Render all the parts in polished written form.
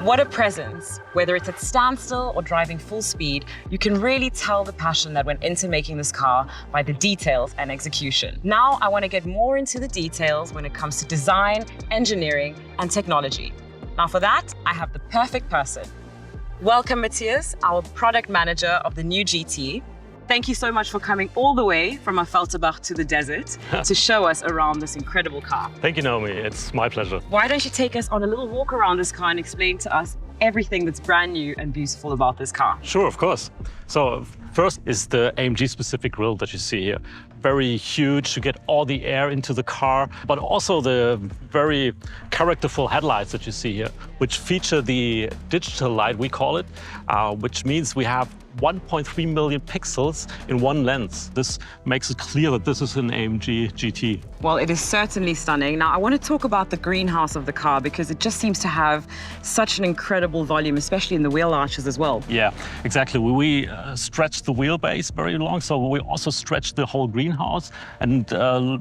What a presence! Whether it's at standstill or driving full speed, you can really tell the passion that went into making this car by the details and execution. Now I want to get more into the details when it comes to design, engineering, and technology. Now for that, I have the perfect person. Welcome, Matthias, our product manager of the new GT. Thank you so much for coming all the way from Affalterbach to the desert to show us around this incredible car. Thank you, Naomi. It's my pleasure. Why don't you take us on a little walk around this car and explain to us everything that's brand new and beautiful about this car? Sure, of course. So first is the AMG specific grille that you see here. Very huge to get all the air into the car, but also the very characterful headlights that you see here, which feature the digital light, we call it, which means we have 1.3 million pixels in one lens. This makes it clear that this is an AMG GT. Well, it is certainly stunning. Now, I want to talk about the greenhouse of the car because it just seems to have such an incredible volume, especially in the wheel arches as well. Yeah, exactly. We stretched the wheelbase very long, so we also stretched the whole greenhouse and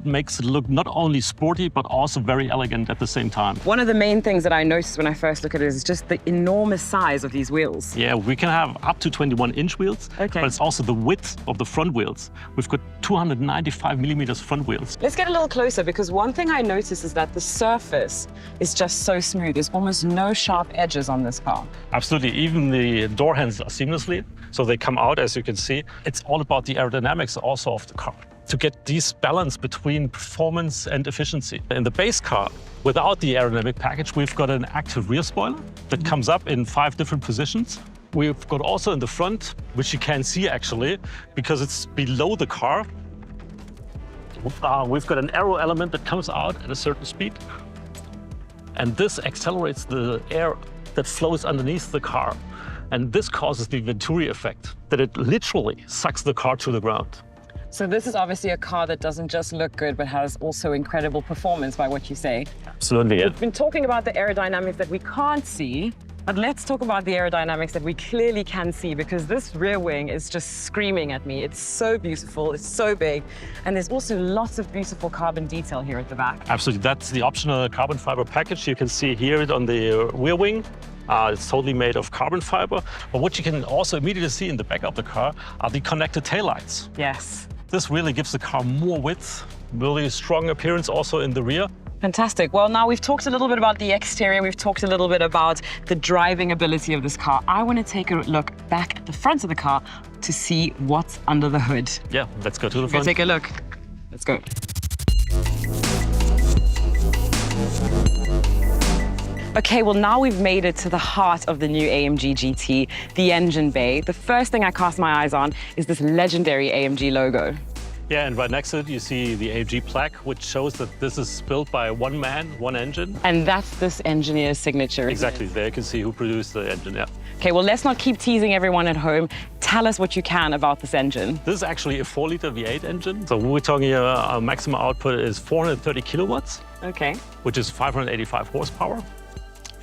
makes it look not only sporty, but also very elegant at the same time. One of the main things that I noticed when I first look at it is just the enormous size of these wheels. Yeah, we can have up to 21-inch wheels, but it's also the width of the front wheels. We've got 295 millimeters front wheels. Let's get a little closer because one thing I noticed is that the surface is just so smooth. There's almost no sharp edges on this car. Absolutely, even the door handles are seamlessly, so they come out, as you can see. It's all about the aerodynamics also of the car, to get this balance between performance and efficiency. In the base car, without the aerodynamic package, we've got an active rear spoiler that comes up in 5 different positions. We've got also in the front, which you can see actually, because it's below the car. We've got an aero element that comes out at a certain speed. And this accelerates the air that flows underneath the car. And this causes the Venturi effect, that it literally sucks the car to the ground. So this is obviously a car that doesn't just look good, but has also incredible performance by what you say. Absolutely. We've been talking about the aerodynamics that we can't see, but let's talk about the aerodynamics that we clearly can see, because this rear wing is just screaming at me. It's so beautiful, it's so big, and there's also lots of beautiful carbon detail here at the back. Absolutely, that's the optional carbon fiber package. You can see here on the rear wing. It's totally made of carbon fiber. But what you can also immediately see in the back of the car are the connected taillights. Yes. This really gives the car more width, really strong appearance also in the rear. Fantastic. Well, now we've talked a little bit about the exterior. We've talked a little bit about the driving ability of this car. I want to take a look back at the front of the car to see what's under the hood. Yeah, let's go to the front. Let's take a look. Let's go. Okay, well now we've made it to the heart of the new AMG GT, the engine bay. The first thing I cast my eyes on is this legendary AMG logo. Yeah, and right next to it, you see the AMG plaque, which shows that this is built by one man, one engine. And that's this engineer's signature. Exactly, there you can see who produced the engine, yeah. Okay, well, let's not keep teasing everyone at home. Tell us what you can about this engine. This is actually a 4-liter V8 engine. So we're talking here, our maximum output is 430 kilowatts. Okay. Which is 585 horsepower.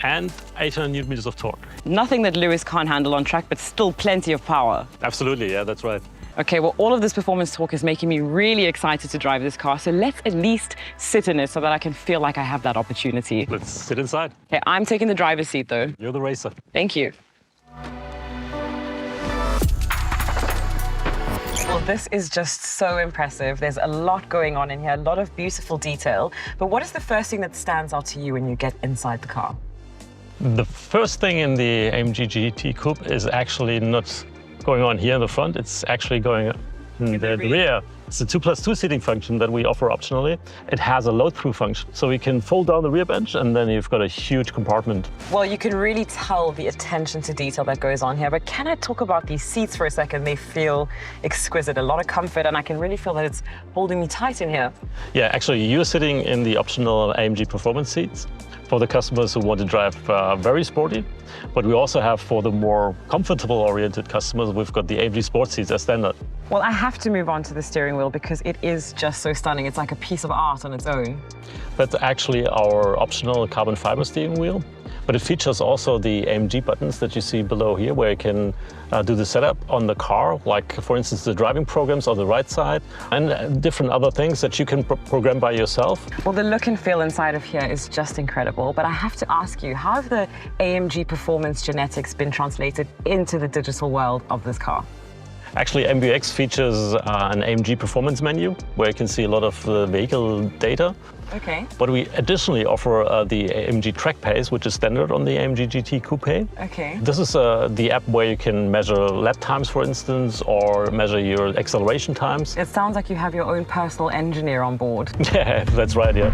And 800 newton meters of torque. Nothing that Lewis can't handle on track, but still plenty of power. Absolutely, yeah, that's right. Okay, well, all of this performance talk is making me really excited to drive this car, so let's at least sit in it so that I can feel like I have that opportunity. Let's sit inside. Okay, I'm taking the driver's seat, though. You're the racer. Thank you. Well, this is just so impressive. There's a lot going on in here, a lot of beautiful detail. But what is the first thing that stands out to you when you get inside the car? The first thing in the AMG GT Coupe is actually not going on here in the front. It's actually going in the rear. It's a 2+2 seating function that we offer optionally. It has a load-through function, so we can fold down the rear bench and then you've got a huge compartment. Well, you can really tell the attention to detail that goes on here, but can I talk about these seats for a second? They feel exquisite, a lot of comfort, and I can really feel that it's holding me tight in here. Yeah, actually, you're sitting in the optional AMG Performance seats for the customers who want to drive very sporty. But we also have, for the more comfortable-oriented customers, we've got the AMG Sport seats as standard. Well, I have to move on to the steering wheel because it is just so stunning. It's like a piece of art on its own. That's actually our optional carbon fiber steering wheel. But it features also the AMG buttons that you see below here, where you can do the setup on the car, like for instance the driving programs on the right side, and different other things that you can program by yourself. Well, the look and feel inside of here is just incredible, but I have to ask you, how have the AMG Performance genetics been translated into the digital world of this car? Actually, MBUX features an AMG Performance menu, where you can see a lot of vehicle data. Okay. But we additionally offer the AMG Track Pace, which is standard on the AMG GT Coupé. Okay. This is the app where you can measure lap times, for instance, or measure your acceleration times. It sounds like you have your own personal engineer on board. Yeah, that's right, yeah.